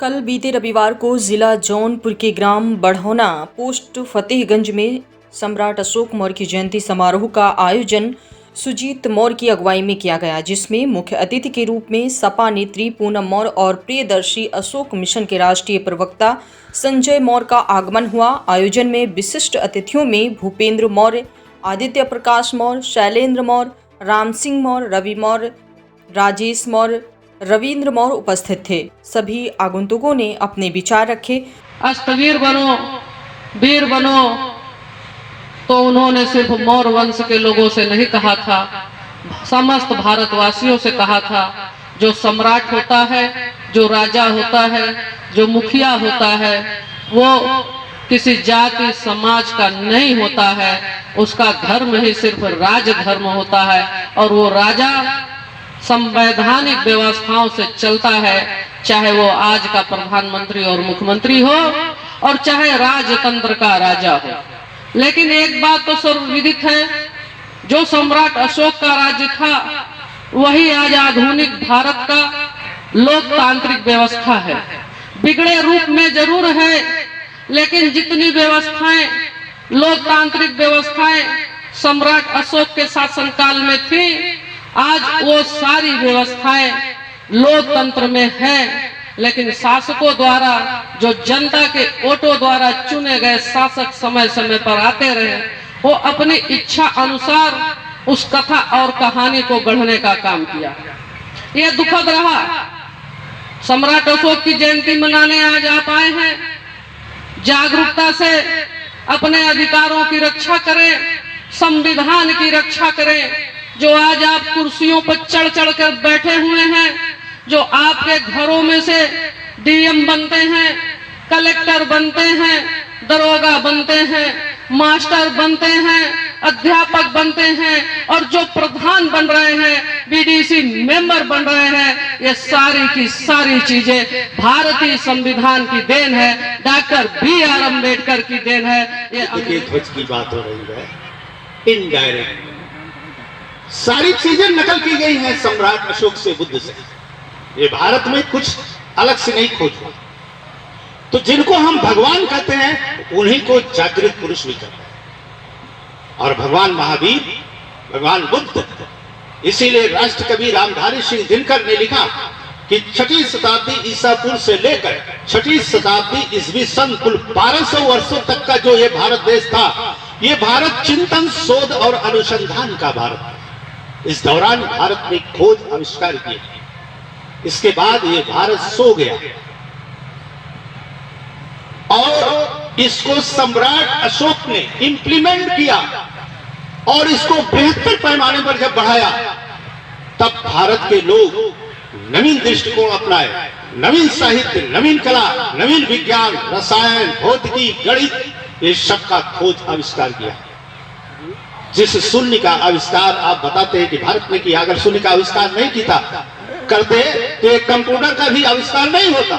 कल बीते रविवार को जिला जौनपुर के ग्राम बढ़ौना पोस्ट फतेहगंज में सम्राट अशोक मौर्य की जयंती समारोह का आयोजन सुजीत मौर्य की अगुवाई में किया गया, जिसमें मुख्य अतिथि के रूप में सपा नेत्री पूनम मौर्य और प्रियदर्शी अशोक मिशन के राष्ट्रीय प्रवक्ता संजय मौर्य का आगमन हुआ। आयोजन में विशिष्ट अतिथियों में भूपेंद्र मौर्य, आदित्य प्रकाश मौर्य, शैलेंद्र मौर्य, राम सिंह मौर्य, रवि मौर्य, राजेश मौर्य, रविंद्र मौर्य उपस्थित थे। सभी आगंतुकों ने अपने विचार रखे। अस्तवीर बनो, वीर बनो, तो उन्होंने सिर्फ मौर्य वंश के लोगों से नहीं कहा था, समस्त भारतवासियों से कहा था। जो सम्राट होता है, जो राजा होता है, जो मुखिया होता है, वो किसी जाति समाज का नहीं होता है। उसका धर्म ही सिर्फ राज धर्म होता है और वो राजा संवैधानिक व्यवस्थाओं से चलता है, चाहे वो आज का प्रधानमंत्री और मुख्यमंत्री हो और चाहे राजतंत्र का राजा हो। लेकिन एक बात तो सर्वविदित है, जो सम्राट अशोक का राज्य था वही आज आधुनिक भारत का लोकतांत्रिक व्यवस्था है। बिगड़े रूप में जरूर है, लेकिन जितनी व्यवस्थाएं लोकतांत्रिक व्यवस्थाएं सम्राट अशोक के शासनकाल में थी, आज वो सारी व्यवस्थाएं लोकतंत्र में है। लेकिन शासकों द्वारा, जो जनता के वोटों द्वारा चुने गए शासक समय समय पर आते रहे, वो अपनी इच्छा अनुसार उस कथा और कहानी को गढ़ने का काम किया। ये दुखद रहा। सम्राट अशोक की जयंती मनाने आज आप आए हैं, जागरूकता से अपने अधिकारों की रक्षा करें, संविधान की रक्षा करें। जो आज आप कुर्सियों पर चढ़ चढ़ कर बैठे हुए हैं, जो आपके घरों में से डीएम बनते हैं, कलेक्टर बनते हैं, दरोगा बनते हैं, मास्टर बनते हैं, अध्यापक बनते हैं और जो प्रधान बन रहे हैं, बीडीसी मेंबर बन रहे हैं, ये सारी की सारी चीजें भारतीय संविधान की देन है, डॉक्टर बी.आर. अम्बेडकर की देन है। ये ध्वज की बात हो रही है, इनडायरेक्ट सारी चीजें नकल की गई हैं सम्राट अशोक से, बुद्ध से। ये भारत में कुछ अलग से नहीं खोजा। तो जिनको हम भगवान कहते हैं उन्हीं को जागृत पुरुष भी कहते हैं। और भगवान महावीर, भगवान बुद्ध, इसीलिए राष्ट्र कवि रामधारी सिंह दिनकर ने लिखा कि 6वीं शताब्दी ईसा पूर्व से लेकर 6वीं शताब्दी ईस्वी सन कुल 1200 वर्षों तक का जो ये भारत देश था, ये भारत चिंतन, शोध और अनुसंधान का भारत था। इस दौरान भारत ने खोज आविष्कार किए। इसके बाद ये भारत सो गया और इसको सम्राट अशोक ने इंप्लीमेंट किया और इसको बेहतर पैमाने पर जब बढ़ाया, तब भारत के लोग नवीन दृष्टिकोण अपनाए, नवीन साहित्य, नवीन कला, नवीन विज्ञान, रसायन, भौतिकी, गणित, ये सब का खोज आविष्कार किया। जिस शून्य का आविष्कार आप बताते हैं कि भारत ने किया, अगर शून्य का आविष्कार नहीं किया करते तो एक कंप्यूटर का भी आविष्कार नहीं होता।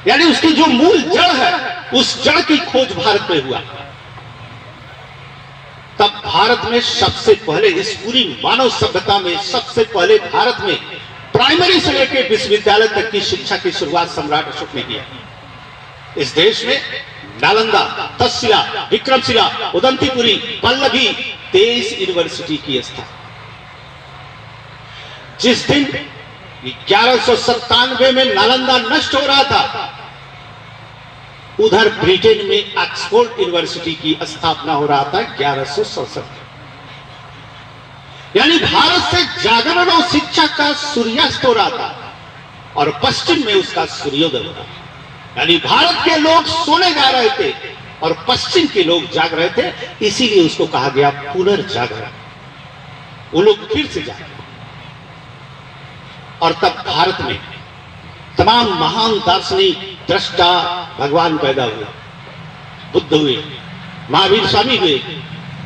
यानी उसकी जो मूल जड़ है, उस जड़ की खोज भारत में हुआ। तब भारत में सबसे पहले, इस पूरी मानव सभ्यता में सबसे पहले भारत में प्राइमरी से लेकर विश्वविद्यालय तक की शिक्षा की शुरुआत सम्राट अशोक ने किया। इस देश में नालंदा, तक्षशिला, विक्रमशिला, उदंतीपुरी, पल्लवी 23 यूनिवर्सिटी की स्थापना। जिस दिन 1197 में नालंदा नष्ट हो रहा था, उधर ब्रिटेन में ऑक्सफोर्ड यूनिवर्सिटी की स्थापना हो रहा था 1167। यानी भारत से जागरण और शिक्षा का सूर्यास्त हो रहा था और पश्चिम में उसका सूर्योदय हो रहा था। यानी भारत के लोग सोने जा रहे थे और पश्चिम के लोग जाग रहे थे, इसीलिए उसको कहा गया पुनर्जागरण। वो लोग फिर से जागे और तब भारत में तमाम महान दार्शनिक, दृष्टा, भगवान पैदा हुए। बुद्ध हुए, महावीर स्वामी हुए,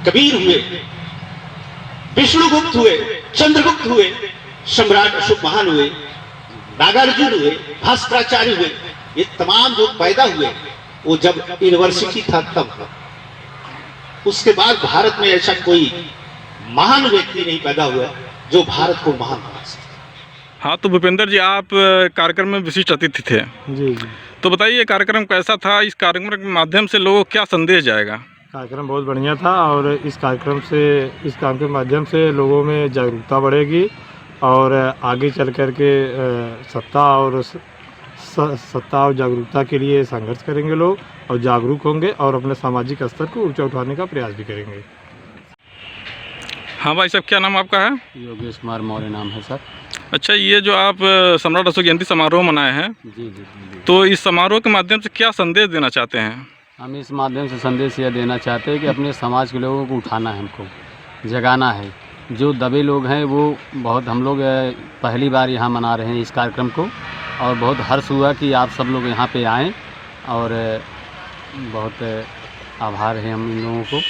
कबीर हुए, विष्णुगुप्त हुए, चंद्रगुप्त हुए, सम्राट अशोक महान हुए, नागार्जुन हुए, भास्कराचार्य हुए। ये तमाम जो पैदा हुए वो जब यूनिवर्सिटी था तब। उसके बाद भारत में ऐसा कोई महान व्यक्ति नहीं पैदा हुआ जो भारत को महान बना सके। हाँ, तो भूपेंद्र जी, आप कार्यक्रम में विशिष्ट अतिथि थे। जी जी। तो बताइए, ये कार्यक्रम कैसा था? इस कार्यक्रम के माध्यम से लोगों को क्या संदेश जाएगा? कार्यक्रम बहुत बढ़िया था और इस कार्यक्रम के माध्यम से लोगों में जागरूकता बढ़ेगी और आगे चल कर के सत्ता और जागरूकता के लिए संघर्ष करेंगे लोग और जागरूक होंगे और अपने सामाजिक स्तर को ऊंचा उठाने का प्रयास भी करेंगे। हाँ भाई साहब, क्या नाम आपका है? योगेश कुमार मौर्य नाम है सर। अच्छा, ये जो आप सम्राट अशोक जयंती समारोह मनाए हैं, जी जी जी। तो इस समारोह के माध्यम से क्या संदेश देना चाहते हैं? हम इस माध्यम से संदेश यह देना चाहते हैं कि अपने समाज के लोगों को उठाना है, हमको जगाना है। जो दबे लोग हैं वो बहुत, हम लोग पहली बार यहाँ मना रहे हैं इस कार्यक्रम को और बहुत हर्ष हुआ कि आप सब लोग यहाँ पे आएँ और बहुत आभार है हम इन लोगों को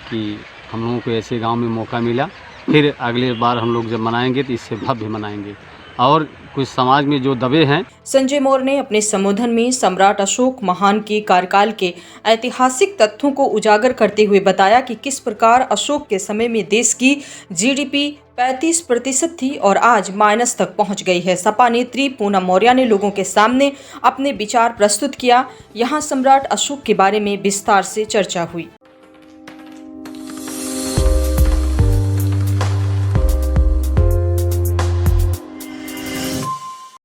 कि हम लोगों को ऐसे गांव में मौका मिला। फिर अगले बार हम लोग जब मनाएंगे तो इससे भव्य मनाएंगे और कुछ समाज में जो दबे हैं। संजय मौर्य ने अपने संबोधन में सम्राट अशोक महान के कार्यकाल के ऐतिहासिक तथ्यों को उजागर करते हुए बताया कि किस प्रकार अशोक के समय में देश की जीडीपी 35% थी और आज माइनस तक पहुंच गई है। सपा नेत्री पूनम मौर्य ने लोगों के सामने अपने विचार प्रस्तुत किया। यहाँ सम्राट अशोक के बारे में विस्तार से चर्चा हुई।